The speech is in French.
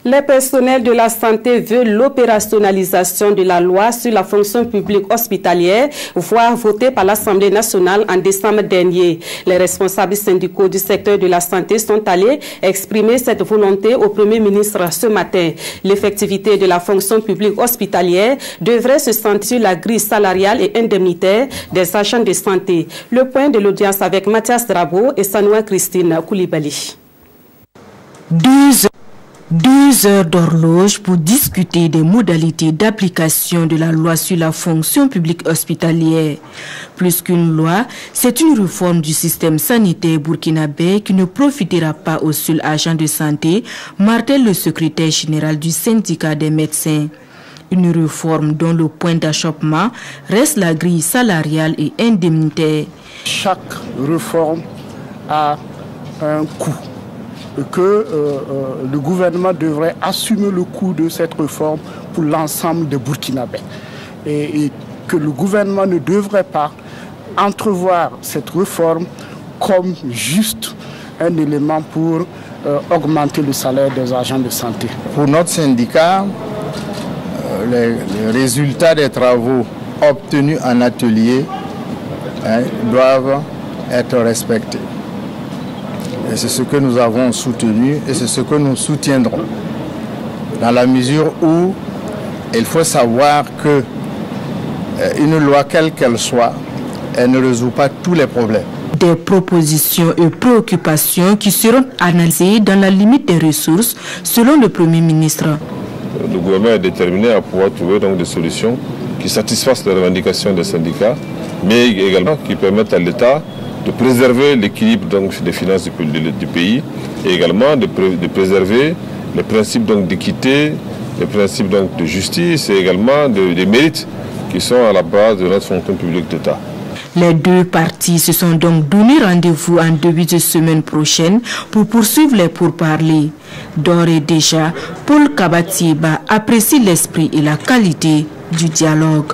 Les personnels de la santé veulent l'opérationnalisation de la loi sur la fonction publique hospitalière, voire votée par l'Assemblée nationale en décembre dernier. Les responsables syndicaux du secteur de la santé sont allés exprimer cette volonté au Premier ministre ce matin. L'effectivité de la fonction publique hospitalière devrait se sentir sur la grille salariale et indemnitaire des agents de santé. Le point de l'audience avec Mathias Drabo et Sanoua Christine Koulibaly. 2 heures d'horloge pour discuter des modalités d'application de la loi sur la fonction publique hospitalière. Plus qu'une loi, c'est une réforme du système sanitaire burkinabé qui ne profitera pas aux seuls agents de santé, martèle le secrétaire général du syndicat des médecins. Une réforme dont le point d'achoppement reste la grille salariale et indemnitaire. Chaque réforme a un coût. Que le gouvernement devrait assumer le coût de cette réforme pour l'ensemble des Burkinabés. Et que le gouvernement ne devrait pas entrevoir cette réforme comme juste un élément pour augmenter le salaire des agents de santé. Pour notre syndicat, les résultats des travaux obtenus en atelier doivent être respectés. Et c'est ce que nous avons soutenu et c'est ce que nous soutiendrons. Dans la mesure où il faut savoir que une loi, quelle qu'elle soit, elle ne résout pas tous les problèmes. Des propositions et préoccupations qui seront analysées dans la limite des ressources, selon le Premier ministre. Le gouvernement est déterminé à pouvoir trouver donc des solutions qui satisfassent les revendications des syndicats, mais également qui permettent à l'État de préserver l'équilibre des finances du pays et également de préserver les principes d'équité, les principes de justice et également des mérites qui sont à la base de notre fonction publique d'État. Les deux parties se sont donc donné rendez-vous en début de semaine prochaine pour poursuivre les pourparlers. D'ores et déjà, Paul Kabatieba apprécie l'esprit et la qualité du dialogue.